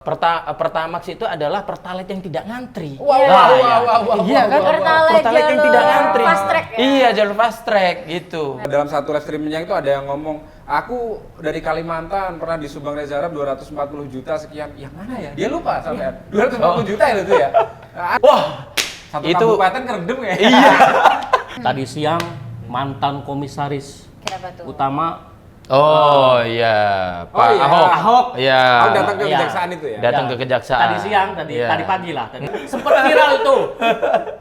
Pertamax itu adalah Pertalite yang tidak ngantri. Wow. Iya kan? Pertalite yang tidak ngantri. Fast track ya? Iya, jalur fast track gitu. Dalam satu live streaming-nya itu ada yang ngomong, aku dari Kalimantan pernah disumbang Reza Arab 240 juta sekian. Yang mana ya? Dia lupa sampai 240 juta itu ya. Wah, Satu itu kabupaten keredem ya. iya. Tadi siang mantan komisaris Kenapa tuh? utama Oh iya, Pak iya. Ahok. Iya. Aku datang ke Iya. kejaksaan itu ya. Datang ke kejaksaan. tadi siang, Iya. tadi pagi lah. Sempat viral itu.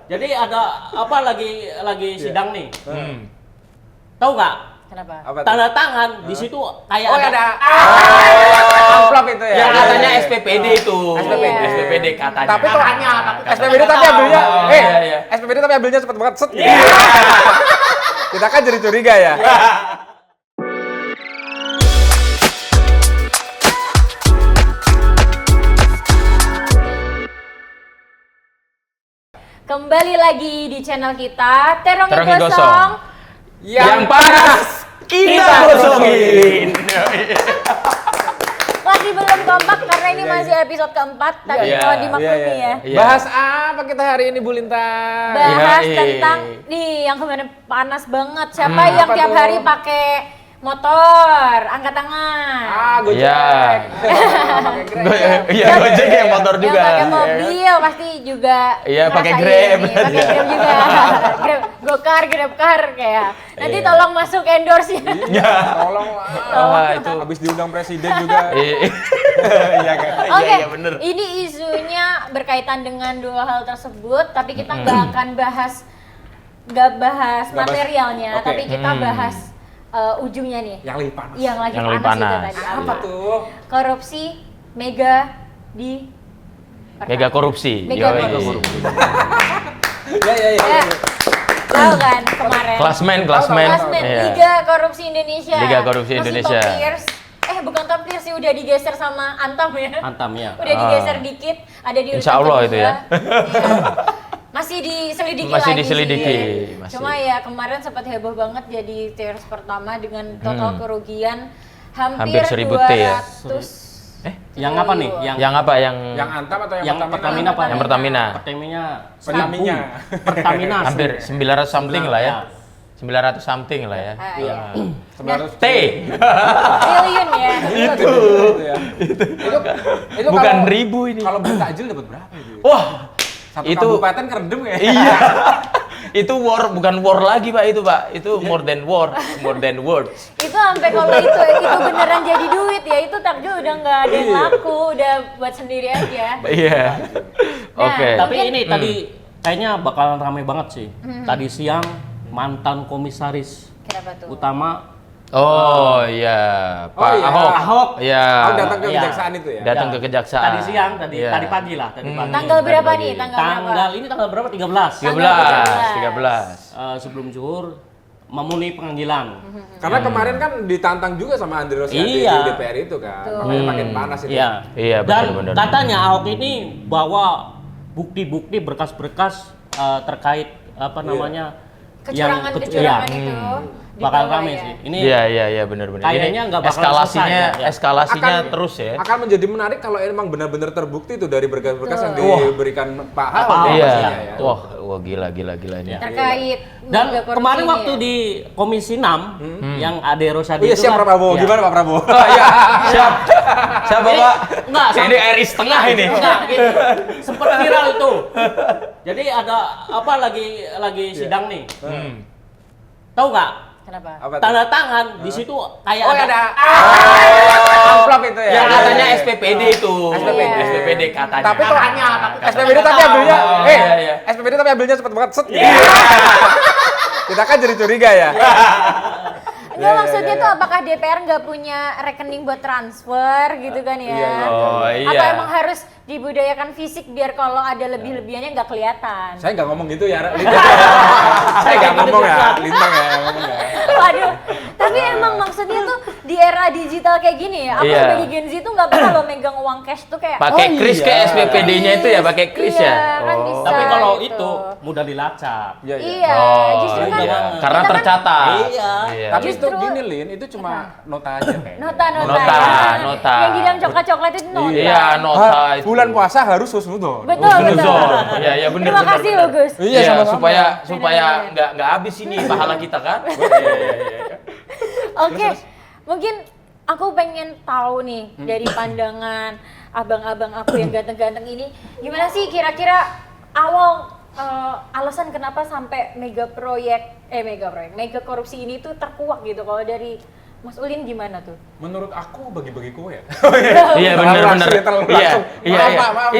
Jadi ada apa lagi sidang nih. Tahu nggak? Kenapa? Apa tuh? Tanda tangan di situ kayak Oh, ada. ada amplop itu ya. Yang katanya SPPD itu. SPPD. SPPD katanya. Tapi kok Katanya. SPPD tapi ambilnya iya. SPPD tapi ambilnya cepet banget set. Kita kan jadi curiga ya. Kembali lagi di channel kita, Terong Terong Gosong. Gosong. Yang panas kita gosongin. Masih belum kompak karena ini masih episode keempat, tapi Iya, mau dimaklumi ya. Iya. Bahas apa kita hari ini Bu Lintang? Bahas Iya, tentang nih yang kemarin panas banget. Siapa Hmm, yang apa tiap tuh? hari pakai motor, angkat tangan. Gojek. Iya. Pakai Grab. Iya, Gojek yang motor juga. Yang pakai mobil pasti juga. Iya, pakai ngerasain Grab. nih, pakai Grab juga. Grab, Gokar, Grabcar kayak. Nanti Iya. tolong masuk endorse ya. Iya, tolong lah. Wah, itu. Habis diundang presiden juga. Iya kan? Oke, Iya, bener. ini isunya berkaitan dengan dua hal tersebut, tapi kita nggak akan bahas, Nggak bahas- materialnya, Oke. tapi kita bahas ujungnya nih, Yang lebih panas. yang lagi Yang lebih panas itu panas. tadi. Apa tuh? Korupsi mega di Mega korupsi. Mega Yoi. korupsi. Ya. Ya, tahu kan kemarin? Klasmen. Klasmen Iya. Liga Korupsi Indonesia. Liga Korupsi Masih Indonesia. top tiers. Bukan top tiers sih, udah digeser sama Antam ya. Antam ya. Udah digeser dikit, ada di Insya urutan Allah kedua. itu ya. Iya. Masih diselidiki Masih lagi diselidiki, sih. masih. Cuma ya kemarin sempat heboh banget jadi tiers pertama dengan total kerugian hampir Hampir 1000 T ya. 200 Yang apa nih? Yang apa? Yang Yang Antam atau yang Pertamina apa? Yang Pertamina. Pertamina. Pertamina. Pertamina. hampir 900 something lah ya. Ya. 900 something lah ya. Iya. 900 T. Triliun ya. itu ya. Itu Bukan kalau- ribu ini. Kalau beli takjil dapat berapa itu? Wah, Satu itu kabupaten keredem ya. iya. Itu war, bukan war lagi Pak itu Pak. Itu more than war, more than words. Itu sampai kalau itu beneran jadi duit ya, itu takjil udah nggak ada yang laku, udah buat sendiri aja. Iya. Oke. Tapi ini tadi kayaknya bakalan ramai banget sih. Tadi siang mantan komisaris Kenapa tuh? utama Oh iya, Pak Oh, iya. Ahok. Ahok. Iya. Aku datang ke Iya. kejaksaan itu ya. Datang ke kejaksaan. Tadi siang, Iya. tadi pagi lah, tadi pagi. Tanggal berapa Tadi nih? pagi. Tanggal ini tanggal berapa? 13. 13. Sebelum zuhur memenuhi panggilan. Karena kemarin kan ditantang juga sama Andre Rosiade Iya. di DPR itu kan. Makanya makin panas itu. Iya. Iya, Dan benar-benar. katanya Ahok ini bawa bukti-bukti berkas-berkas terkait apa namanya Kecurangan-kecurangan itu bakal dibawa rame ya. sih. Ini Iya benar-benar. Kayaknya nggak bakal eskalasinya, selesai, ya. eskalasinya terus ya. Akan menjadi menarik kalau emang benar-benar terbukti itu dari berkas-berkas yang Wah. diberikan Pak Ahok. Ahok, Iya. pastinya ya. Wah gila ini. Iya. terkait Dan mega korupsi kemarin ini waktu ya. di Komisi 6 yang Ade Rosadi Oh iya, itu siap kan- Pak Prabowo. Iya. Gimana Pak Prabowo? Oh iya, siap. Siapa Jadi, Pak? enggak, Ini RI setengah ini. Enggak, gitu. Sempat viral itu. Jadi ada apa lagi sidang nih. Tahu nggak? Kenapa? Apa tuh? Tanda tangan di situ kayak Oh ada. ada amplop itu ya. Yang katanya SPPD itu. SPPD. SPPD katanya. Tapi kok Katanya. SPPD tapi ambilnya iya. SPPD tapi ambilnya cepet banget set. Kita kan jadi curiga ya. Enggak, maksudnya tuh apakah DPR nggak punya rekening buat transfer gitu kan ya? Iya. Oh iya. Atau emang harus dibudayakan fisik biar kalau ada lebih-lebihannya nggak kelihatan? Saya nggak ngomong gitu ya. Saya nggak ngomong ya. Lintang ya yang ngomong ya. Waduh, tapi emang maksudnya tuh di era digital kayak gini ya, aku Iya. sebagai Gen Z tuh nggak pernah lo megang uang cash tuh kayak Pakai Oh, kris iya. kayak SPPD-nya itu ya, pakai kris Iya, ya. kan bisa. Tapi kalau gitu. itu mudah dilacak. Iya, iya. Iya, Oh, justru kan iya. kita Karena kan tercatat. Iya. Tapi itu Justru- gini Lin, itu cuma nota aja kayaknya. nota Nota, ya. nota. Yang di dalam coklat-coklat itu nota. Iya, nota itu. Bulan puasa harus husnudon. Betul, betul. Iya, iya benar. Terima kasih loh, Gus. Iya, Iya, sama-sama. supaya Bener. nggak habis ini pahala kita kan. Iya. Oke, mungkin aku pengen tahu nih dari pandangan abang-abang aku yang ganteng-ganteng ini, gimana sih kira-kira awal alasan kenapa sampai mega korupsi ini tuh terkuak gitu? Kalau dari Mas Ulin gimana tuh? Menurut aku bagi-bagi kue ya. Iya Terlalu benar. terlalu Iya, langsung. iya. Maaf,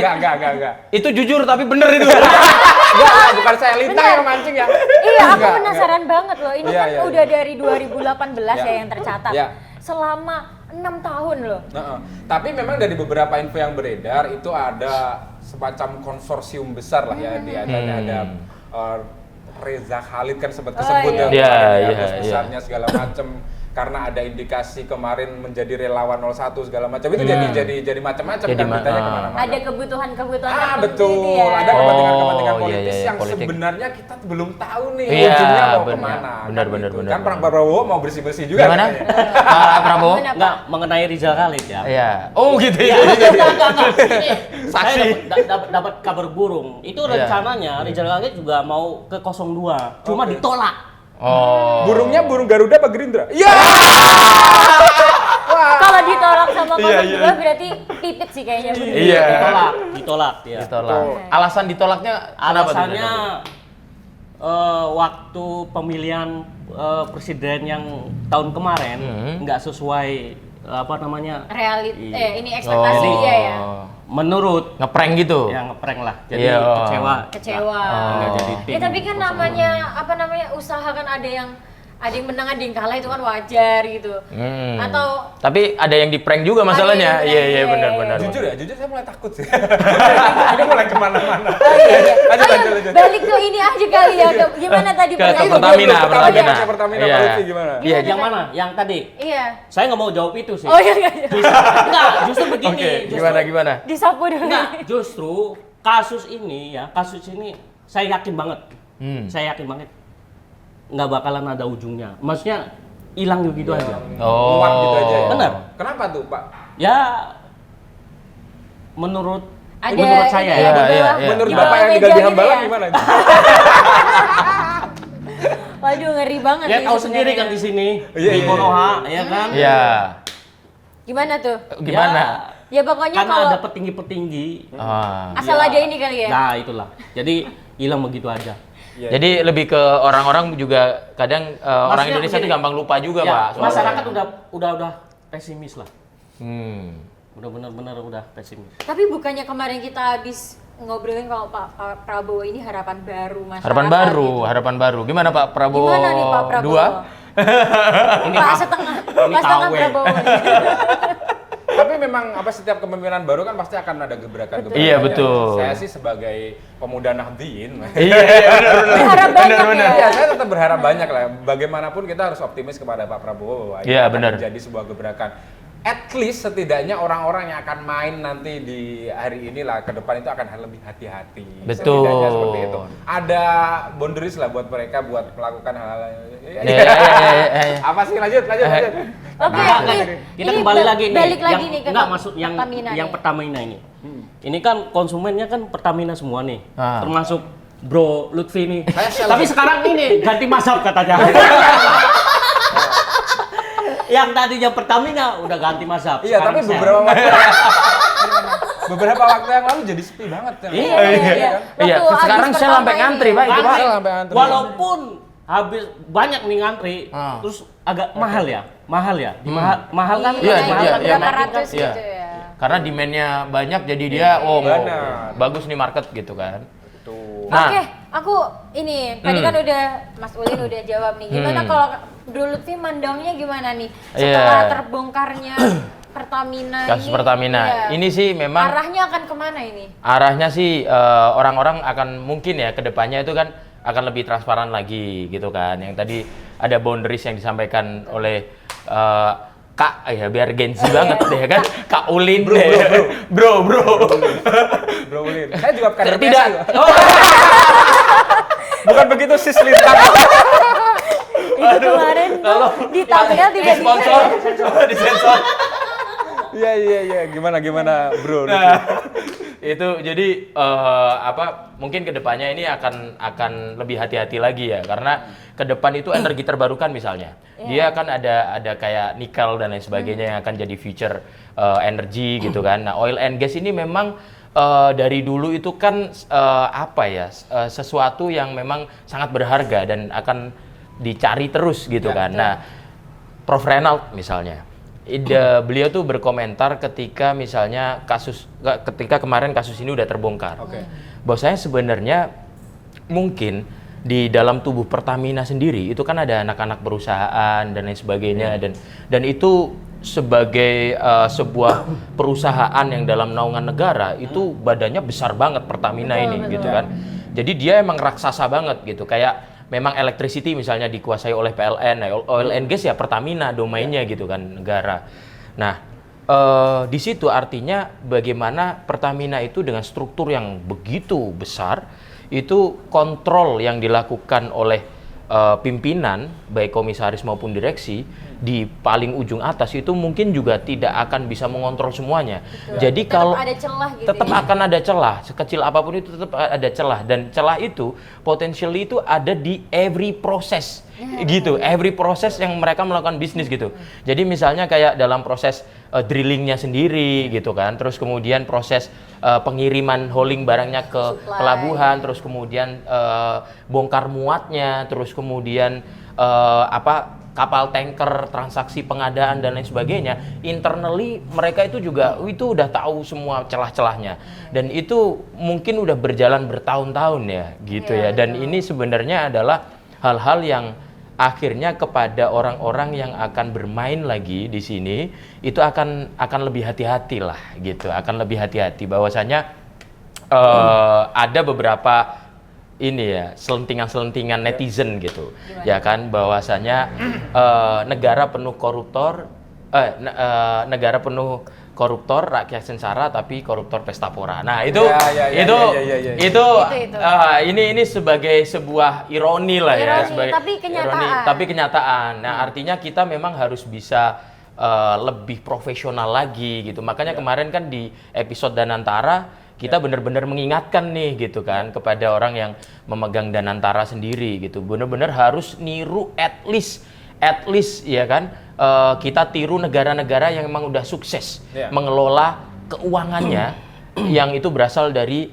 enggak. Itu jujur tapi bener itu. Enggak, bukan saya Lintang Benar. yang mancing ya. Iya, aku Enggak, penasaran banget loh. Ini Iya, kan iya, udah iya. dari 2018 ya Iya. yang tercatat. Iya. Selama 6 tahun loh. Heeh. Tapi memang dari beberapa info yang beredar itu ada semacam konsorsium besar lah ya, di antaranya ada Reza Khalid kan sempat kesebut iya. ya, Iya, kemarin ya, iya, terus iya. besarnya segala macam karena ada indikasi kemarin menjadi relawan 01 segala macam itu jadi macam-macam Jadi kan beritanya ah. kemana-mana. Ada kebutuhan-kebutuhan Ah tertentu betul, gitu ya. ada kepentingan-kepentingan Oh, iya, politis iya, yang politik. sebenarnya kita belum tahu nih Iya, ujungnya mau benar. kemana. Benar, kan benar, gitu. benar, Kan benar. Pak Prabowo mau bersih-bersih juga. Gimana? katanya. Pak Prabowo? Gimana, Pak? Enggak, mengenai Rizal Khalid ya. Iya. Oh gitu ya. Saksi. Saksi. Saya dapat kabar burung. Itu Iya. rencananya Rizal Khalid juga mau ke 02, cuma Oke. ditolak. Oh. Burungnya burung Garuda apa Gerindra? Iya. Kalau ditolak sama Iya, 02 iya. berarti pipit sih kayaknya. Iya. Ditolak ya. Ditolak. Alasan ditolaknya kenapa tuh? Alasannya waktu pemilihan presiden yang tahun kemarin nggak sesuai apa namanya Ini ekspektasi Oh. dia ya. menurut Ngeprank gitu. yang ngeprank lah, jadi Iya. Kecewa. nggak jadi tim. Ya tapi kan 02. namanya usaha kan ada yang menang ada yang kalah itu kan wajar gitu. Atau Tapi ada yang di prank juga masalahnya. Ada yang di Iya prank, iya iya, benar iya. benar. Jujur saya mulai takut sih. Ini mulai kemana-mana. oh iya, iya. Lanjut. Ayo, balik ke ini aja kali ya. Gimana tadi Ke pertanyaan? Pertamina, Pertamina. Pertamina. Pertamina, Iya. Pak Lutfi gimana? Iya. Yang mana? Yang tadi? Iya. Saya nggak mau jawab itu sih. Oh iya iya. Enggak, justru begini. Oke, justru- gimana? Disapu dulu. Enggak, justru kasus ini saya yakin banget. Saya yakin banget nggak bakalan ada ujungnya. Maksudnya hilang gitu aja. Oh. Muat gitu aja ya. Benar. Kenapa tuh, Pak? Ya menurut Ada saya ini ya. di bawah- Iya. Menurut di Bapak bawah yang meja digaji gitu hambalang ya. gimana? Waduh ngeri banget Ya sih tahu sendiri kan sebenarnya. di sini Iya, di iya, Konoha, ya kan? Iya. Gimana tuh? Gimana? Ya pokoknya Karena kalau ada petinggi-petinggi. Ah. asal Ya. ada ini kali ya. Nah, itulah. Jadi hilang begitu aja. Iya. Jadi lebih ke orang-orang juga kadang orang Maksudnya Indonesia begini, tuh gampang lupa juga, Ya, Pak. soalnya. masyarakat udah pesimis lah. Hmm. Udah benar-benar udah pesimis. Tapi bukannya kemarin kita habis ngobrolin kalau Pak Prabowo ini harapan baru masyarakat. Harapan baru. Gimana Pak Prabowo? Gimana nih Pak Prabowo? Dua? Pak setengah. ini Pak setengah KW. Prabowo. Tapi memang setiap kepemimpinan baru kan pasti akan ada gebrakan-gebrakan. Iya, betul. Saya sih sebagai pemuda Nahdien. Iya, Berharap banyak benar. ya. Iya, saya tetap berharap banyak lah. Bagaimanapun kita harus optimis kepada Pak Prabowo bahwa ini Iya, akan benar. menjadi sebuah gebrakan. At least setidaknya orang-orang yang akan main nanti di hari inilah ke depan itu akan lebih hati-hati. Betul. Setidaknya seperti itu. Ada boundaries lah buat mereka buat melakukan hal-hal. Iya. Apa sih lanjut. Oke, Nah, ini- kita ini kembali lagi nih. balik lagi yang, nih ke enggak maksud yang Pertamina nih. Pertamina ini. Ini kan konsumennya kan Pertamina semua nih. Ah. Termasuk Bro Lutfi nih. Saya Tapi sekarang ini ganti mazhab katanya. Yang tadinya Pertamina udah ganti mazhab. Iya, Sekarang tapi Shell. beberapa waktu yang lalu jadi sepi banget. Iya. Iya, Waktu sekarang habis Shell sampai pertama ngantri, ini. Pak, itu Pak. Shell sampai ngantri. Walaupun habis banyak nih ngantri, Ah. terus agak mahal ya. Di mahal kan? Iya, mahal iya, kan? iya. berapa ratus Iya. gitu ya. Karena demand-nya banyak jadi dia Benar. bagus nih market gitu kan. Tuh. Nah. Oke, aku ini tadi kan udah Mas Ulin udah jawab nih. Gimana kalau Bro Lutfi mandangnya gimana nih setelah Iya. terbongkarnya Pertamina Kasus ini? Pertamina. Iya. Ini sih memang Arahnya akan kemana ini? arahnya sih orang-orang akan mungkin ya kedepannya itu kan akan lebih transparan lagi gitu kan. Yang tadi ada boundaries yang disampaikan oleh Kak, ya biar gengsi banget ya kan, Kak Ulin Bro, deh. Bro. Bro Ulin. Saya juga kader Tidak. PSI. Oh, Bukan begitu sis Lintang. Itu kemarin tuh di thumbnail tidak sponsor, disensor. Iya. Gimana Bro? Nah, itu jadi mungkin kedepannya ini akan lebih hati-hati lagi ya, karena ke depan itu energi terbarukan misalnya, dia kan ada kayak nikel dan lain sebagainya yang akan jadi future energi gitu kan. Nah, oil and gas ini memang dari dulu itu kan sesuatu yang memang sangat berharga dan akan dicari terus gitu kan. Nah, Prof Reynald misalnya, beliau tuh berkomentar ketika misalnya ketika kemarin kasus ini udah terbongkar. Bahwasanya sebenarnya mungkin di dalam tubuh Pertamina sendiri itu kan ada anak-anak perusahaan dan lain sebagainya, dan itu sebagai sebuah perusahaan yang dalam naungan negara itu badannya besar banget Pertamina gitu kan. Jadi dia emang raksasa banget gitu, kayak memang electricity misalnya dikuasai oleh PLN, oil and gas ya Pertamina domainnya gitu kan, negara. Nah, di situ artinya bagaimana Pertamina itu dengan struktur yang begitu besar, itu kontrol yang dilakukan oleh pimpinan, baik komisaris maupun direksi, di paling ujung atas itu mungkin juga tidak akan bisa mengontrol semuanya. Betul. Jadi Tetap kalau ada celah gitu tetap ya? akan ada celah, sekecil apapun itu tetap ada celah, dan celah itu potentially itu ada di every proses gitu, every proses yang mereka melakukan bisnis gitu. Jadi misalnya kayak dalam proses drillingnya sendiri gitu kan, terus kemudian proses pengiriman hauling barangnya ke pelabuhan, terus kemudian bongkar muatnya, terus kemudian kapal tanker, transaksi pengadaan dan lain sebagainya. Internally mereka itu juga udah tahu semua celah-celahnya, dan itu mungkin udah berjalan bertahun-tahun ya gitu ya. Dan ini sebenarnya adalah hal-hal yang akhirnya kepada orang-orang yang akan bermain lagi di sini itu akan lebih hati-hati lah gitu, akan lebih hati-hati bahwasanya ada beberapa ini ya selentingan netizen gitu. Gimana? Ya kan, bahwasanya negara penuh koruptor, negara penuh koruptor, rakyat sengsara, tapi koruptor pesta pora. Nah, itu ini sebagai sebuah ironi lah ya, sebagai tapi kenyataan. ironi, tapi kenyataan. Nah, artinya kita memang harus bisa lebih profesional lagi gitu. Makanya kemarin kan di episode Danantara kita benar-benar mengingatkan nih gitu kan kepada orang yang memegang Danantara sendiri gitu. Benar-benar harus niru at least ya kan, kita tiru negara-negara yang memang udah sukses mengelola keuangannya yang itu berasal dari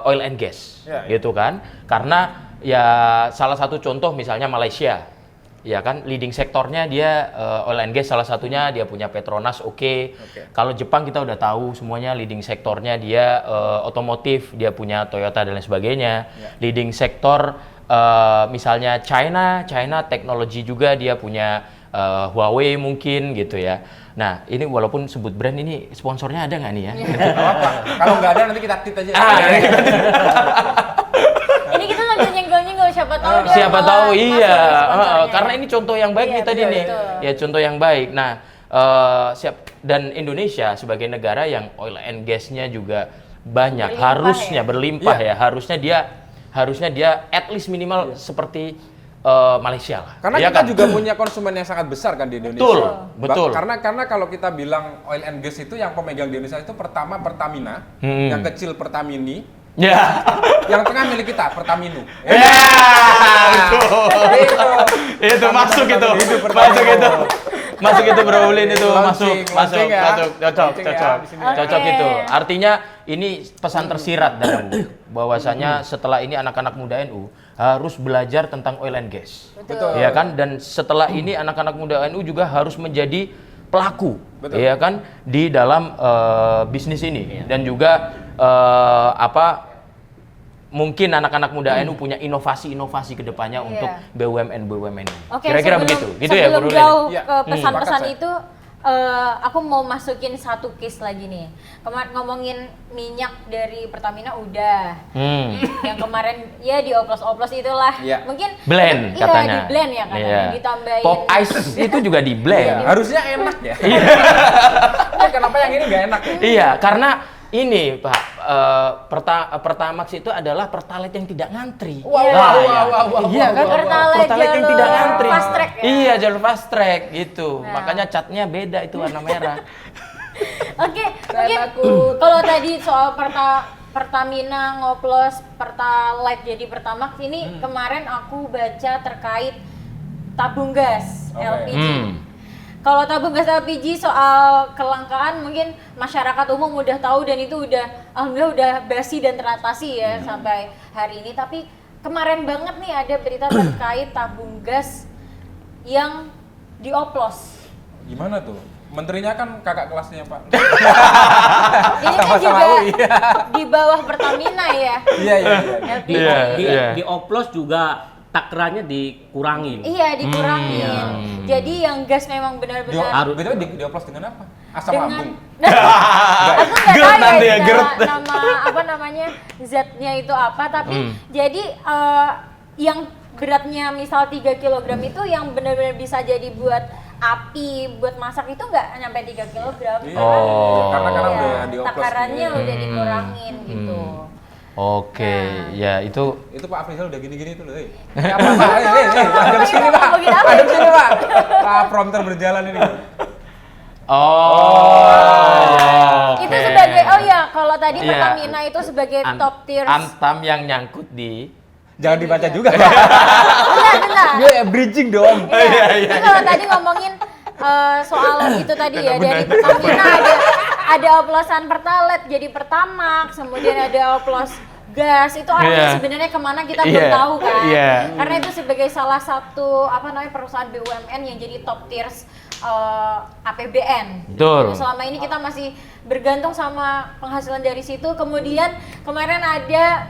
oil and gas gitu kan. Karena ya salah satu contoh misalnya Malaysia, ya kan, leading sektornya dia oil and gas, salah satunya dia punya Petronas. Kalau Jepang kita udah tahu semuanya leading sektornya dia otomotif, dia punya Toyota dan lain sebagainya. Leading sektor misalnya China teknologi juga, dia punya Huawei mungkin gitu ya. Nah, ini walaupun sebut brand, ini sponsornya ada nggak nih ya? Nggak apa-apa. Kalau nggak ada nanti kita tit aja. Ini kita sambil nyenggol-nyenggol, siapa tahu dia Siapa malah tahu, masuk iya. di sponsornya. Karena ini contoh yang baik nih tadi nih. betul. Ya, contoh yang baik. Nah, dan Indonesia sebagai negara yang oil and gas-nya juga banyak, berlimpah ya. Harusnya dia at least minimal seperti Malaysia lah. Karena ya kita kan? juga punya konsumen yang sangat besar kan di Indonesia. Betul. Karena kalau kita bilang oil and gas itu yang pemegang di Indonesia itu pertama Pertamina, yang kecil Pertamini, Ya. yang tengah milik kita Pertaminu. Itu masuk itu. Masuk itu Bro Ulin itu masuk cocok itu. Artinya ini pesan tersirat dan bahwasanya setelah ini anak-anak muda NU harus belajar tentang oil and gas. Betul. Ya kan, dan setelah ini anak-anak muda NU juga harus menjadi pelaku, ya kan, di dalam bisnis ini. Dan juga mungkin anak-anak muda NU punya inovasi-inovasi ke depannya untuk BUMN ini. Oke, Kira-kira begitu. Gitu ya, sebelum Bro Ulin? jauh Iya. ke pesan-pesan Sepakat itu, aku mau masukin satu case lagi nih. Kemarin ngomongin minyak dari Pertamina udah. Yang kemarin ya dioplos-oplos itulah. Iya. Mungkin Blend iya, katanya. di blend ya katanya. Iya. Ditambahin Pop ice itu juga di Iya, blend. harusnya enak ya. Kenapa yang ini nggak enak ya? Iya, karena ini Pak, Pertamax itu adalah Pertalite yang tidak ngantri. Wah, Iya. wah, wah, wah, wah, Iya kan? wah, wah. Pertalite yang jalur tidak ngantri. fast track ya? Iya, jalur fast track gitu. Nah. Makanya catnya beda itu warna merah. Oke, mungkin kalau tadi soal Pertamina ngoplos Pertalite jadi Pertamax ini kemarin aku baca terkait tabung gas Oke. LPG. Kalau tabung gas LPG soal kelangkaan mungkin masyarakat umum udah tahu dan itu alhamdulillah udah basi dan teratasi ya sampai hari ini. Tapi kemarin banget nih ada berita terkait tabung gas yang dioplos. Gimana tuh? Menterinya kan kakak kelasnya Pak. Ini kan Sama-sama juga UI. di bawah Pertamina ya. Iya, iya, iya. LPG. Iya. Di oplos juga takarannya dikurangin. Iya dikurangin. Jadi yang gas memang benar-benar Betul dioplos dengan apa? Asam dengan lambung. aku nggak Gerd tahu nanti ya, ya gerd. nama apa namanya zatnya itu apa tapi jadi yang beratnya misal 3 kg itu yang benar-benar bisa jadi buat api buat masak itu nggak nyampe 3 kg. Iya. Oh. Karena Iya, udah dioplos. takarannya gitu ya. udah dikurangin gitu. Oke, ya itu Itu Pak Afrizal udah gini-gini tuh loh. Apa Pak? Ada sini Pak. Ngomongin apa Ada itu? sini Pak. Pak prompter berjalan ini. Itu sebagai kalau tadi Iya. Pertamina itu sebagai top tier. Antam yang nyangkut di Jangan dibaca juga. Bentar. Dia bridging dong. Iya. Itu kalau tadi ngomongin soal itu tadi ya dari Pertamina ada oplosan Pertalite jadi Pertamax, kemudian ada oplos gas itu artinya Iya. sebenarnya kemana kita Iya. belum tahu kan? Iya. Karena itu sebagai salah satu perusahaan BUMN yang jadi top tiers APBN. Betul. Selama ini kita masih bergantung sama penghasilan dari situ. Kemudian kemarin ada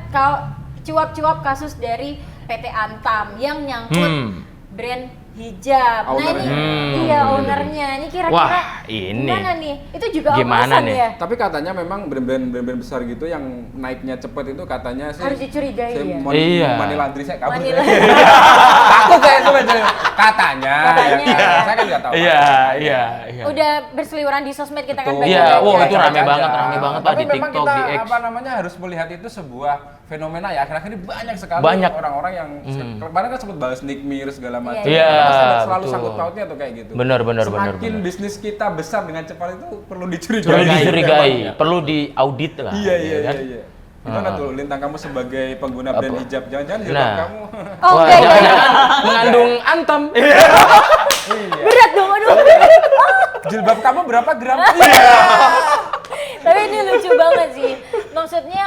cuap-cuap kasus dari PT Antam yang nyangkut brand hijab. Nah ini Ownernya. ownernya. Ini kira-kira Wah, ini. gimana nih? Itu juga Gimana oplosan nih? ya? Tapi katanya memang brand-brand besar gitu yang naiknya cepet itu katanya sih Harus dicurigai ya? Iya. money laundry saya kabur. Money Aku kayak itu katanya. Katanya. Ya, saya kan nggak tahu. Iya. Udah berseliweran di sosmed kita kan Betul. Iya, wow, itu Baca-baca rame banget aja. Pak, Tapi di memang TikTok, kita di X. harus melihat itu sebuah fenomena ya. Akhir-akhir ini banyak sekali Banyak. orang-orang yang kemarin kan sempat bahas Nick Mir segala macam. Iya, Pasti ada selalu betul. sangkut pautnya tuh kayak gitu. Benar. Semakin bisnis kita besar dengan cepat itu perlu dicurigai. Perlu dicurigai, Memang. perlu diaudit lah. Iya, ya kan? Gimana tuh Lintang kamu sebagai pengguna brand Apa? hijab? Jangan-jangan hijab Nah. kamu. Oh, Wah, enggak, jangan-jangan mengandung Antam. Berat dong, aduh. Jilbab kamu berapa gram? Tapi ini lucu banget sih. Maksudnya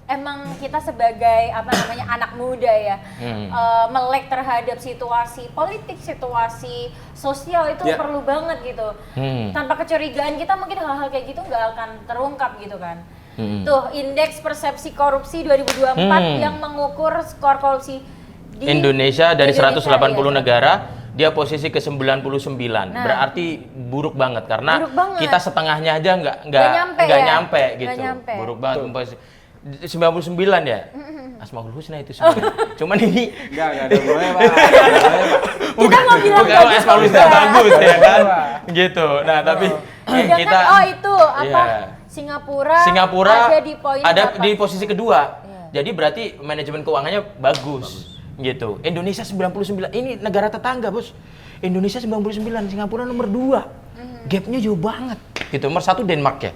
emang kita sebagai anak muda ya melek terhadap situasi politik, situasi sosial itu Ya. perlu banget gitu. Tanpa kecurigaan kita mungkin hal-hal kayak gitu nggak akan terungkap gitu kan. Tuh indeks persepsi korupsi 2024 yang mengukur skor korupsi di Indonesia dari 180 ya. negara, dia posisi ke-99. Berarti buruk banget karena Buruk banget. kita setengahnya aja nggak nyampe ya? nyampe Nggak gitu. nyampe. Buruk banget. 99 ya? Asmaul Husna itu sebenarnya. Cuman ini Enggak ada boleh, Pak. Boleh, Pak. Kita mau bilang bukan bagus Asmaul Husna juga. bagus ya kan? Iya. Gitu. Nah, tapi Sedangkan, kita itu apa? Iya. Singapura ada di poin ada berapa? di posisi kedua. Iya. Jadi berarti manajemen keuangannya bagus. Gitu. Indonesia 99. Ini negara tetangga, Bos. Indonesia 99, Singapura nomor 2. Gapnya jauh banget. Gitu. Nomor 1 Denmark ya.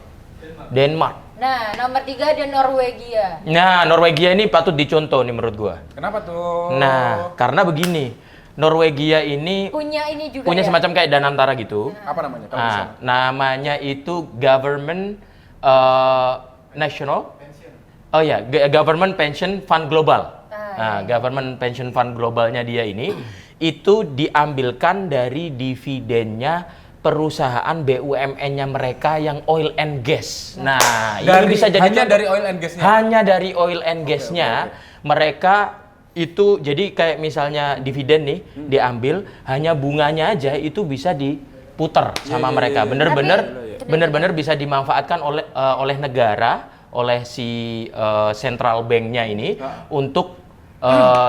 Denmark. Nah, nomor 3 ada Norwegia. Nah, Norwegia ini patut dicontoh nih menurut gua. Kenapa tuh? Nah, karena begini. Norwegia ini Punya ini juga punya ya? semacam kayak Danantara gitu. Apa namanya? Kamu Nah, bisa. namanya itu Government National. Oh ya, Government Pension Fund Global. Nah, Government Pension Fund Globalnya dia ini itu diambilkan dari dividennya perusahaan BUMN-nya mereka yang oil and gas. Nah, ini bisa jadi hanya contoh. dari oil and gas-nya. Hanya dari oil and gas-nya mereka itu jadi kayak misalnya dividen nih diambil hanya bunganya aja itu bisa diputer sama mereka. Bener-bener bisa dimanfaatkan oleh negara, oleh si central banknya ini untuk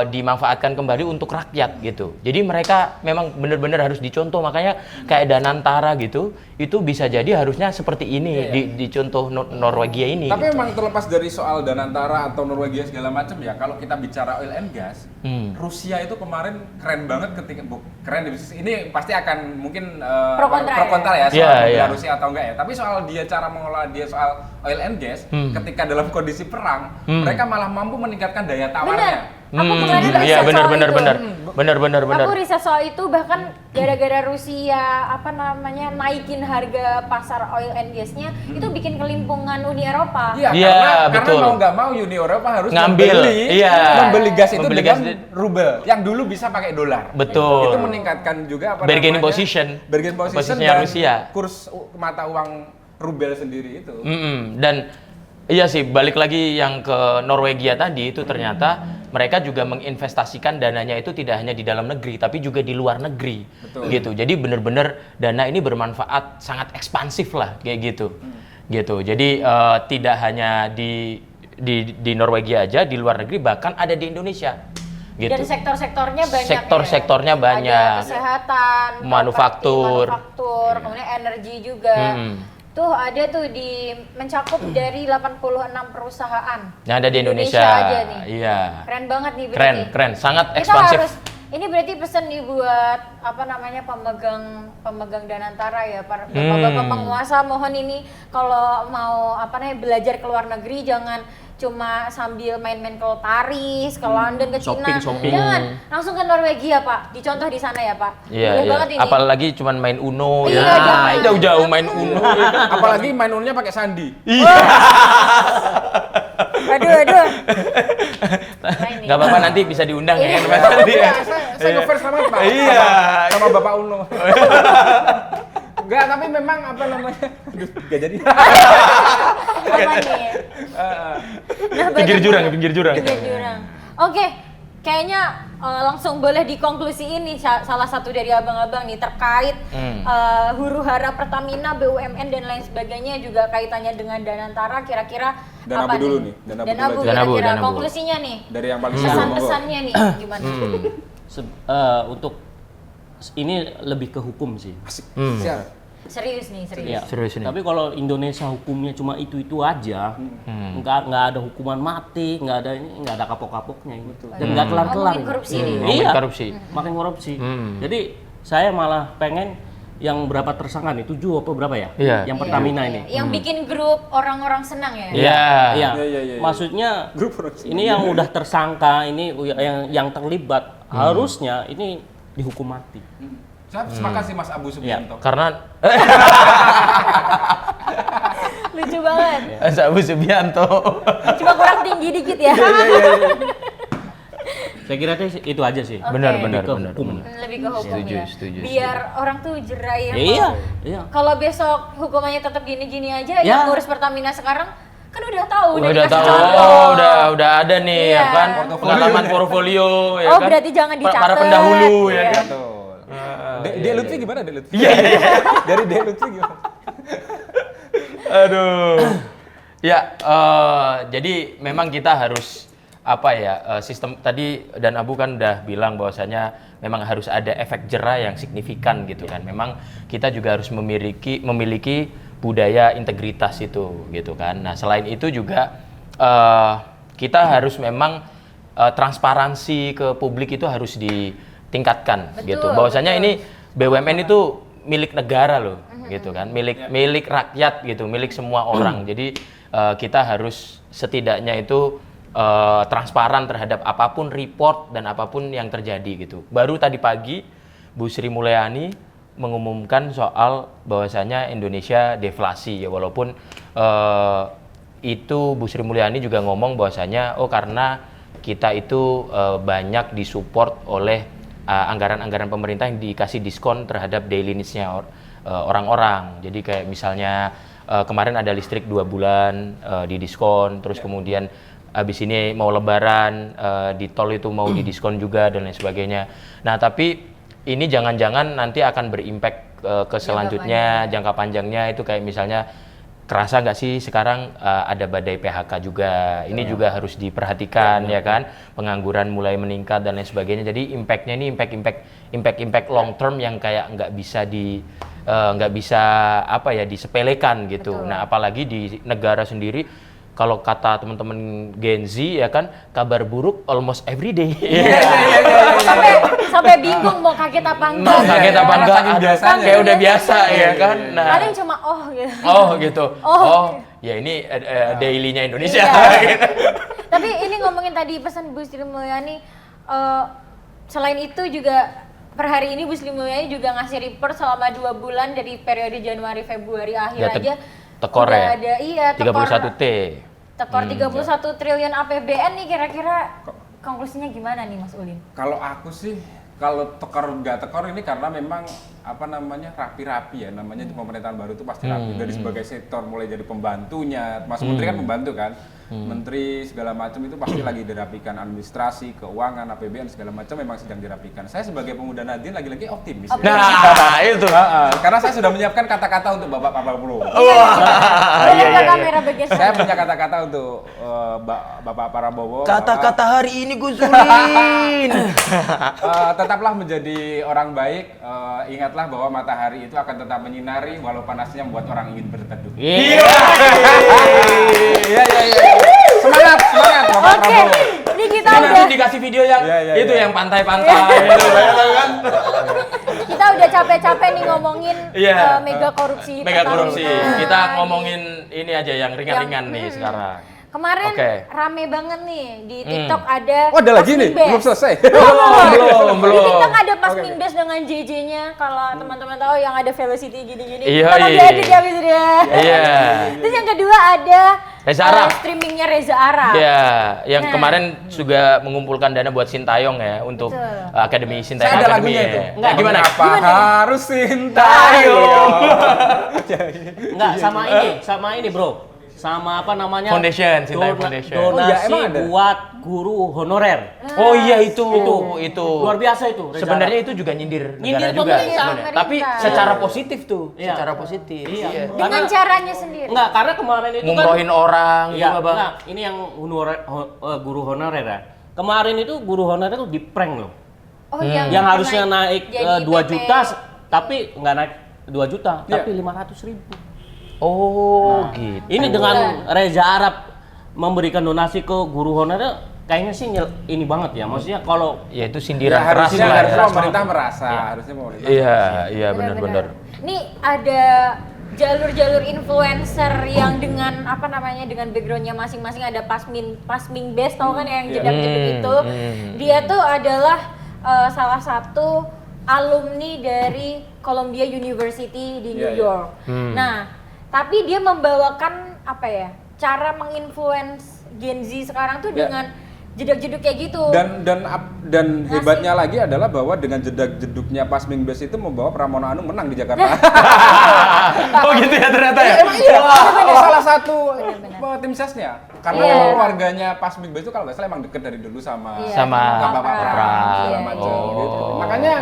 dimanfaatkan kembali untuk rakyat gitu. Jadi mereka memang benar-benar harus dicontoh, makanya kayak Danantara gitu, itu bisa jadi harusnya seperti ini di contoh Norwegia ini. Tapi gitu. memang terlepas dari soal Danantara atau Norwegia segala macam ya, kalau kita bicara oil and gas, Rusia itu kemarin keren banget ketika keren di bisnis ini pasti akan mungkin pro kontra ya soal Rusia atau enggak ya. Tapi soal dia cara mengelola dia soal oil and gas ketika dalam kondisi perang, mereka malah mampu meningkatkan daya tawarnya. Aku kemarin riset Bener. Aku riset soal itu, bahkan gara-gara Rusia naikin harga pasar oil and gasnya, itu bikin kelimpungan Uni Eropa. Iya, karena mau nggak mau Uni Eropa harus membeli gas itu dengan rubel yang dulu bisa pakai dolar. Betul. Itu meningkatkan juga bargaining position dan Rusia. Kurs mata uang rubel sendiri itu. Dan iya sih, balik lagi yang ke Norwegia tadi itu ternyata mereka juga menginvestasikan dananya itu tidak hanya di dalam negeri tapi juga di luar negeri. Betul. Gitu. Jadi benar-benar dana ini bermanfaat, sangat ekspansif lah kayak gitu. Gitu. Jadi tidak hanya di Norwegia aja, di luar negeri bahkan ada di Indonesia. Gitu. Dan sektor-sektornya banyak. Sektor-sektornya banyak. Ada kesehatan, manufaktur, kemudian energi juga. Tuh ada tuh mencakup dari 86 perusahaan yang ada di Indonesia aja nih. Iya. Keren banget nih berarti. Keren, sangat Kita ekspansif. ini berarti pesan nih buat pemegang Danantara ya, para bapak-bapak penguasa, mohon ini kalau mau belajar ke luar negeri jangan cuma sambil main-main ke Paris, ke London, ke Cina. Jangan, langsung ke Norwegia, Pak. Dicontoh di sana ya, Pak. Iya. Banget ini. Apalagi cuman main Uno jauh-jauh main Uno. Apalagi main Uno-nya pakai sandi. Iya. Aduh. Gak apa-apa, nanti bisa diundang ya. Saya ngefans banget, Pak. Iya. Sama Bapak Uno. Enggak, tapi memang gak jadi. Pinggir jurang. Oke, kayaknya langsung boleh dikonklusiin nih salah satu dari abang-abang nih terkait huru-hara Pertamina, BUMN dan lain sebagainya, juga kaitannya dengan Danantara. Kira-kira apa nih? Danabu kira-kira konklusinya nih. Dari yang paling pesan-pesannya nih gimana? Untuk ini lebih ke hukum sih. Siap. Serius nih. Serius nih. Tapi kalau Indonesia hukumnya cuma itu aja, nggak ada hukuman mati, nggak ada kapok-kapoknya ini. Dan nggak kelar-kelar. Makin korupsi nih. Iya. Makin korupsi. Jadi saya malah pengen yang berapa tersangka nih? 7 atau berapa ya? Iya. Yang Pertamina ini. Yang bikin grup orang-orang senang ya? Iya. Maksudnya ini yang udah tersangka, ini yang terlibat harusnya ini dihukum mati. Saya sepakat sih Mas Abu Subianto. Karena lucu banget. Mas Abu Subianto. Cuma kurang tinggi dikit ya. Saya kira itu aja sih. Benar. Lebih ke hukum ya. Setuju. Biar orang tuh jerai ya. Iya. Kalau besok hukumannya tetap gini-gini aja, yang ngurus Pertamina sekarang kan udah tahu, udah dikasih tahu. contoh. Udah ada nih ya kan, pengalaman portfolio ya kan. Berarti jangan dicatat. Para pendahulu ya kan. Dek Lutfi gimana, Dek Lutfi? Iya. Dari Dek Lutfi gimana? Aduh. Ya, jadi memang kita harus sistem tadi, dan Abu kan udah bilang bahwasanya memang harus ada efek jera yang signifikan gitu kan. Memang kita juga harus memiliki budaya integritas itu gitu kan. Nah, selain itu juga kita harus memang transparansi ke publik itu harus ditingkatkan. Gitu. Bahwasanya ini BUMN itu milik negara loh, gitu kan, milik rakyat gitu, milik semua orang. Jadi kita harus setidaknya itu transparan terhadap apapun report dan apapun yang terjadi gitu. Baru tadi pagi Bu Sri Mulyani mengumumkan soal bahwasanya Indonesia deflasi ya, walaupun itu Bu Sri Mulyani juga ngomong bahwasanya karena kita itu banyak disupport oleh anggaran-anggaran pemerintah yang dikasih diskon terhadap daily needs-nya orang-orang. Jadi kayak misalnya kemarin ada listrik 2 bulan didiskon, terus kemudian habis ini mau lebaran di tol itu mau didiskon juga dan lain sebagainya. Nah, tapi ini jangan-jangan nanti akan berimpact ke selanjutnya, jangka panjangnya itu kayak misalnya kerasa nggak sih sekarang ada badai PHK juga, ini juga harus diperhatikan ya kan, pengangguran mulai meningkat dan lain sebagainya. Jadi impactnya ini impact long term yang kayak nggak bisa apa ya disepelekan gitu. Betul. Nah apalagi di negara sendiri, kalau kata teman-teman Gen Z ya kan, kabar buruk almost every day. Sampai bingung mau kaget apa enggak. Mau kaget apa enggak, kayak udah biasa ya kan. Nah, paling cuma gitu. Oh gitu. Oh. Ya ini daily-nya Indonesia. Iya. Tapi ini ngomongin tadi pesan Bu Sri Mulyani, selain itu juga per hari ini Bu Sri Mulyani juga ngasih report selama 2 bulan dari periode Januari Februari akhir Ya, aja. tekor udah ya. Ada, iya, tekor 31T. Tekor 31 triliun APBN nih, kira-kira konklusinya gimana nih Mas Ulin? Kalau aku sih, kalau tekor nggak tekor ini karena memang apa namanya rapi-rapi ya, namanya di pemerintahan baru itu pasti rapi dari sebagai sektor, mulai dari pembantunya, Mas Menteri kan pembantu kan, Menteri segala macam itu pasti lagi dirapikan, administrasi, keuangan, APBN segala macam memang sedang dirapikan. Saya sebagai pemuda Nadine lagi-lagi optimis. Ya. Nah, itu. Karena saya sudah menyiapkan kata-kata untuk Bapak Prabowo. Iya, kamera bagian Saya punya kata-kata untuk Bapak Prabowo. Kata-kata hari ini Gus Ulin. Tetaplah menjadi orang baik. Ingatlah bahwa matahari itu akan tetap menyinari walau panasnya membuat orang ingin berteduh. Iya. Iya. Semangat Bapak Prabowo. Ini kita Nah, udah nanti dikasih video yang itu yang pantai-pantai itu kan. kita udah capek-capek nih ngomongin mega korupsi. Mega korupsi. Pertamina. Kita ngomongin ini aja yang ringan-ringan nih sekarang. Kemarin Oke. rame banget nih di TikTok ada. Oh, ada lagi nih? Pasminbes. Belum selesai. Belum. Di TikTok ada Pasminbes dengan JJ-nya. Kalau teman-teman tahu yang ada velocity gini-gini. Iya, Kalau iya. diedit ya habis dia. Iya. Terus yang kedua ada Reza Arab. streamingnya Reza Arab. Ya, yang Nah. kemarin juga mengumpulkan dana buat Sintayong ya untuk Betul. Akademi Sintayong Saya ada Akademi. lagunya itu. Nah, gimana? Apa harus Sintayong? Enggak, sama ini bro. Sama apa namanya? Foundation, Sintayong Foundation. Oh, iya, Donasi emang ada? buat guru honorer. Oh iya itu. Luar biasa itu. Reza Sebenarnya Arab. itu juga nyindir Nyindir negara juga pemerintah. sebenarnya. Tapi Pemerintah. secara positif tuh, Iya. secara positif. Iya. Dengan caranya sendiri. Enggak, karena kemarin itu Ngumrohin orang Iya, juga, Bang. enggak, ini yang guru honorer ya. Kemarin itu guru honorer itu di prank loh. Oh, Yang harusnya naik jadi 2 PP. juta, tapi nggak naik 2 juta, Iya. tapi 500.000. Oh, gitu. Ini dengan Reza Arab memberikan donasi ke guru honorer, kayaknya sih ini banget ya. Maksudnya kalau Ya itu Ya, sindiran keras harusnya lah ya. pemerintah merasa, harusnya pemerintah. Iya benar-benar. Ini ada jalur-jalur influencer yang dengan apa namanya, dengan backgroundnya masing-masing, ada Pasminbes, tau kan yang jedak-jeduk itu. Dia tuh adalah salah satu alumni dari Columbia University di New York. Nah, tapi dia membawakan apa ya, cara menginfluence Gen Z sekarang tuh dengan jedak-jeduk kayak gitu. Dan hebatnya lagi adalah bahwa dengan jedak-jeduknya Pasminbes itu membawa Pramono Anung menang di Jakarta. Oh gitu ya ternyata ya. Salah satu tim sesnya. Karena keluarganya Pasminbes itu kalau nggak salah emang deket dari dulu sama Sama Bapak Pram segala macam gitu. Makanya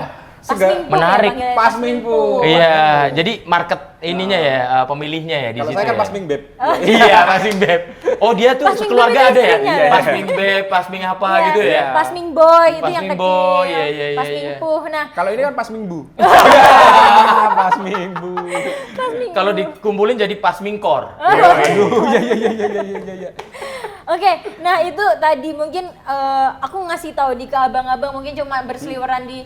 menarik. Pasminpu. Iya, jadi market ininya ya, pemilihnya ya di Kalau situ. saya kan ya. Pasminbeb. Iya, Pasminbeb. Oh, dia tuh Pasminbeb sekeluarga itu ada ya? istrinya. Pasminbeb, Pasming apa gitu ya? Pasmingboy itu yang kecil. Pasmingboy, iya. Pasmingpuh. Nah, Kalau ini kan Pasmingbu. Pasmingbu. Kalau dikumpulin jadi Pasmingkor. Aduh, iya. oke, nah itu tadi mungkin aku ngasih tahu di ke abang-abang, mungkin cuma berseliweran di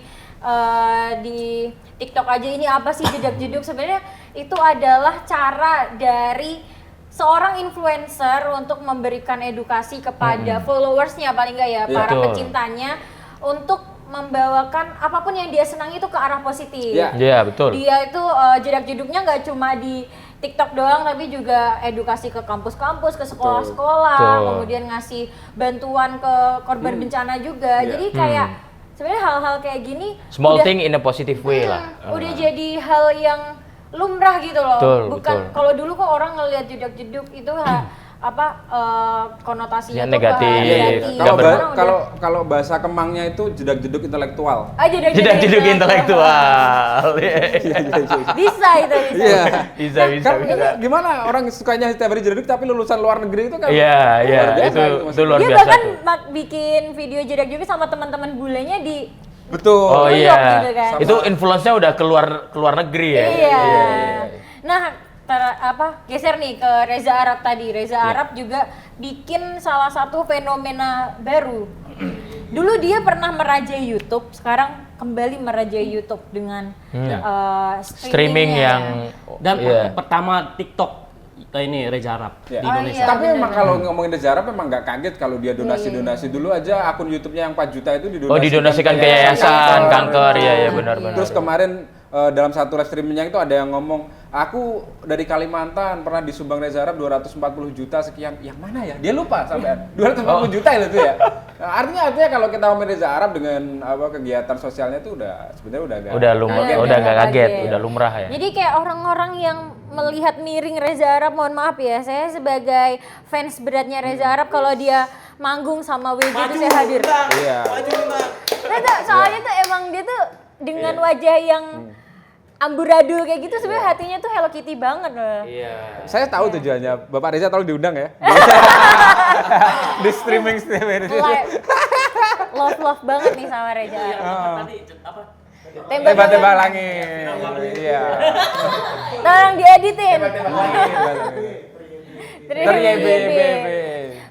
TikTok aja. Ini apa sih jedak-jeduk? Sebenarnya itu adalah cara dari seorang influencer untuk memberikan edukasi kepada followersnya, paling nggak ya, para Betul. pecintanya, untuk membawakan apapun yang dia senang itu ke arah positif. Iya, betul. Dia itu jedak-jeduknya nggak cuma di TikTok doang, tapi juga edukasi ke kampus-kampus, ke sekolah-sekolah, Betul. kemudian ngasih bantuan ke korban bencana juga. Iya. Jadi kayak sebenarnya hal-hal kayak gini Small udah, thing in a positive way lah. udah jadi hal yang lumrah gitu loh. Betul, Bukan betul. kalau dulu kok orang ngelihat jedak-jeduk itu konotasinya Yang tuh negatif. negatif. Nggak benar. Kalau bahasa Kemangnya itu jedak-jeduk intelektual. Jeduk intelektual. Bisa itu bisa. Bisa. Kan gimana orang sukanya setiap hari jeduk tapi lulusan luar negeri itu kan Iya, luar biasa itu luar Dia biasa bahkan tuh. bikin video jedak juga sama teman-teman bulenya di betul. Oh New iya. York gitu kan. Itu influence-nya udah keluar negeri ya. Iya. Nah, geser nih ke Reza Arab tadi. Reza Arab juga bikin salah satu fenomena baru. Dulu dia pernah merajai YouTube, sekarang kembali merajai YouTube dengan Streaming yang Dan iya. pertama TikTok ini Reza Arab di Iya. Indonesia. Tapi memang kalau ngomongin Reza Arab memang nggak kaget kalau dia donasi-donasi dulu aja akun YouTube-nya yang 4 juta itu didonasikan. Oh, didonasikan ke yayasan kanker. Iya benar. Terus kemarin dalam satu live streaming-nya itu ada yang ngomong, aku dari Kalimantan pernah disumbang Reza Arab 240 juta sekian. Yang mana ya? Dia lupa sampai 240 juta itu ya. Nah, artinya kalau kita ngomongin Reza Arab dengan kegiatan sosialnya itu sebenarnya udah nggak kaget, udah lumrah ya. Jadi kayak orang-orang yang melihat miring Reza Arab, mohon maaf ya, saya sebagai fans beratnya Reza Arab kalau dia manggung sama WJ itu saya hadir. Iya. Soalnya tuh emang dia tuh dengan wajah yang amburadul kayak gitu sebenarnya hatinya tuh Hello Kitty banget loh. Iya. Saya tahu tujuannya. Bapak Reza tolong diundang ya. Di streaming. Love banget nih sama Reza Arab. Tadi apa? Tembak-tembak langit. Iya. Tolong dieditin.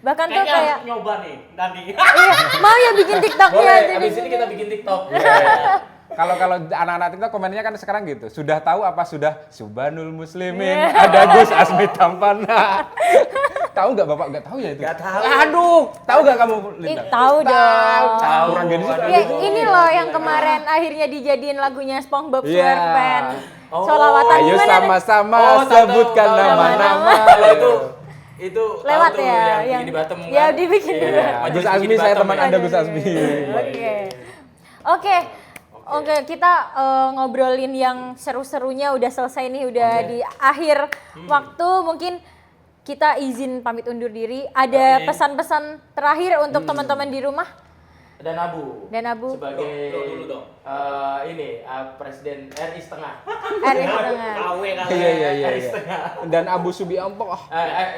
Bahkan tuh Kayaknya kayak harus nyoba nih nanti. iya, mau ya bikin TikToknya. Boleh, abis ini kita bikin TikTok. Kalau anak-anak TikTok komennya kan sekarang gitu. Sudah tahu apa sudah Subhanul Muslimin, ada Gus Asmi Tampana. Tahu nggak Bapak? Nggak tahu ya itu? Nggak tahu. Aduh, tahu nggak kamu? Linda? Tahu dong. Tahu. Kurang gadis. Ya, ini loh yang kemarin akhirnya dijadiin lagunya SpongeBob Iya. SquarePants. Solawatan Ayo gimana? sama-sama sebutkan nama-nama. Kalau itu Lewat tahu tuh ya, yang yang bikin di Batam. ya kan? dibikin. Iya. Gus Asmi saya teman Anda Gus Asmi. Oke, kita ngobrolin yang seru-serunya udah selesai nih, udah di akhir waktu. Mungkin kita izin pamit undur diri. Ada pesan-pesan terakhir untuk teman-teman di rumah? Dan Abu. Sebagai Presiden RI setengah. RI setengah. Iya. Dan Abu Subianto.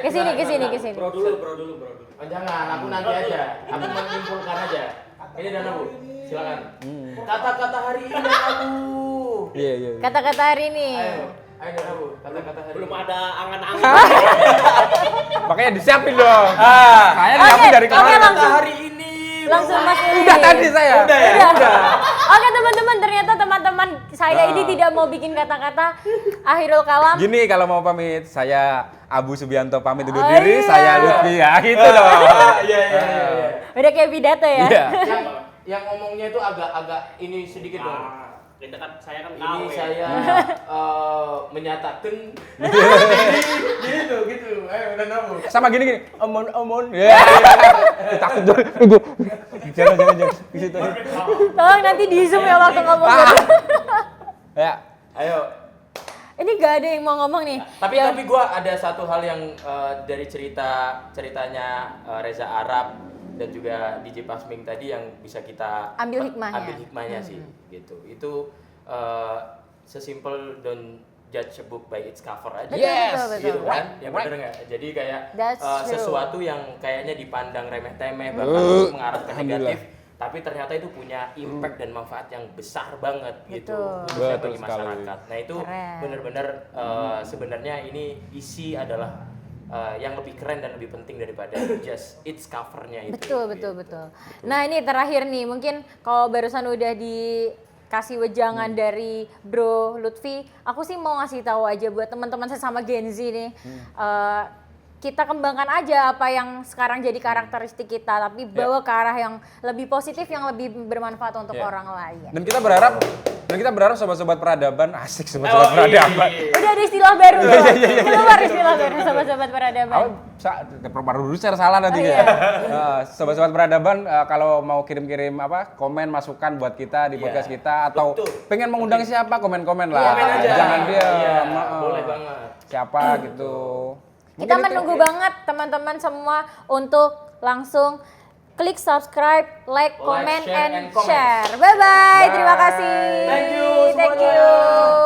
Kesini. Bro dulu. Oh, jangan, aku nanti aja. Aku menyimpulkan aja. Ini Dan Abu, silakan. Kata-kata hari ini Abu. Iya. Kata-kata hari ini. Ayo Dan Abu, kata-kata hari Belum ini. ada angan-angan. Makanya disiapin dong. Saya disiapin dari kemarin. langsung. Hari ini. Langsung Mas Willy. Udah tadi saya. Udah. Oke teman-teman, ternyata teman-teman saya ini tidak mau bikin kata-kata akhirul kalam. Gini kalau mau pamit, saya Abu Subianto pamit undur Oh, diri, iya. saya Lutfi ya gitu dong. Iya. Udah kayak pidato ya. Iya. Yang ngomongnya itu agak ini sedikit dong. Kita kan saya kan Ini tahu ya. saya menyatakan gitu. Ayo Dan Abu. Sama gini. Omon. Ya. Takut dong. Jangan. Di situ. Tolong nanti di zoom ya waktu ngomong. Ya. Ayo. Ini gak ada yang mau ngomong nih. Tapi gua ada satu hal yang dari ceritanya Reza Arab dan juga DJ Pasming tadi yang bisa kita Ambil hikmahnya sih gitu. Itu sesimpel don't judge a book by its cover aja. Betul. Gitu kan? Ya bener nggak? Jadi kayak That's true. sesuatu yang kayaknya dipandang remeh-temeh bahkan mengarah ke negatif, tapi ternyata itu punya impact dan manfaat yang besar banget gitu khususnya Betul bagi sekali. masyarakat. Nah itu Keren. benar-benar sebenarnya ini isi adalah yang lebih keren dan lebih penting daripada just its covernya itu. Betul. Nah ini terakhir nih, mungkin kalau barusan udah dikasih wejangan dari Bro Lutfi, aku sih mau ngasih tahu aja buat teman-teman sesama Gen Z nih. Kita kembangkan aja apa yang sekarang jadi karakteristik kita, tapi bawa ke arah yang lebih positif, yang lebih bermanfaat untuk orang lain. Dan kita berharap sobat-sobat peradaban asik sobat-sobat peradaban. Udah ada istilah baru. Keluar istilah baru, sobat-sobat peradaban. Baru dulu saya salah nanti ya. Sobat-sobat peradaban kalau mau kirim-kirim komen masukan buat kita di podcast kita atau pengen mengundang siapa komen-komen lah. Komen aja. Jangan dia Boleh banget. siapa gitu. Kita menunggu banget teman-teman semua untuk langsung klik subscribe, like, comment, and share. Bye-bye. Terima kasih. Thank you Thank semuanya. you.